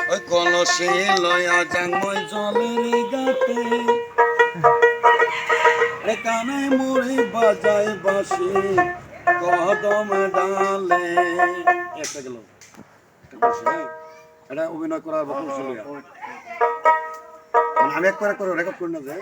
ওই কলসে লয়া যাং মই জলের গাতে রে কানায় মোরে বাজায় বাঁশি কদম ডালে একটা গেল এটা অভিনয় করার বকল ছিল আমি একবার করে রেকর্ড করি না যে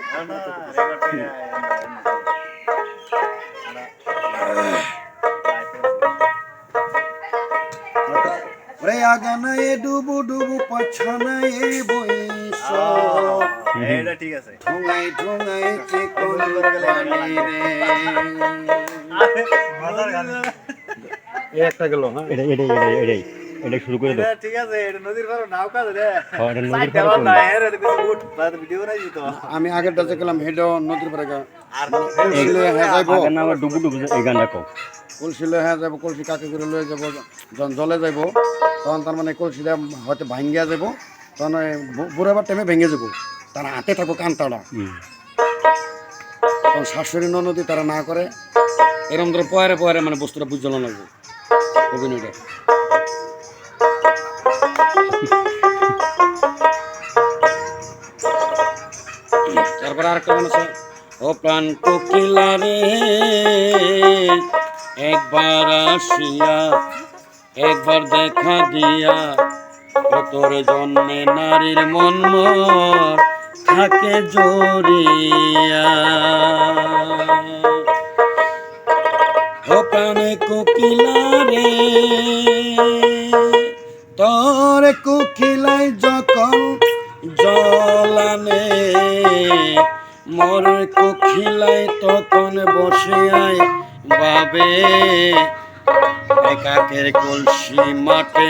রে আগানায় ডুবু ডুবু পাছানায় বইস এটা ঠিক আছে ঠোঙাই ঠোঙাই চিকন পানি রে একটা গেল হ্যাঁ এটা শুরু করে দাও। ঠিক আছে এটা নদীর পাড়ে নাও কাজ রে হ্যাঁ, এটা নদীর সাইড পাড়ে না এর এটা কিছু উঠ বাদ ভিডিও বানাই দিত আমি আগেরটা যে গেলাম হেডো নদীর পাড়ে গা আর কলসিলে হ্যাঁ যাইব আগের না আবার ডুবু ডুবু এই গানটা কও। কলসিলে হ্যাঁ যাইব কলসি কাকে করে লয়ে যাব যখন জলে যাইব তখন তার মানে কলসিটা হয়তো ভাঙ্গিয়া যাব তখন বুড়াবার টাইমে ভেঙে যাব তার হাতে থাকবো কান্তাটা তখন শাশুড়ি নদী তারা না করে এরকম ধরে পয়ারে পয়ারে মানে বস্তুটা বুঝলো লাগবে অভিনয়টা তারপরে আরেকটা গান আছে ও প্রাণ কোকিলা রে একবার আসিয়া একবার দেখা দিয়া ও তোর জন্যে নারীর মন মর থাকে জড়িয়া ও প্রাণে কোকিলা রে তোর কোকিলাই যখন জলানে মোর কোকিলাই তখন বসে আয় বাবে একাকের কলসি মাঠে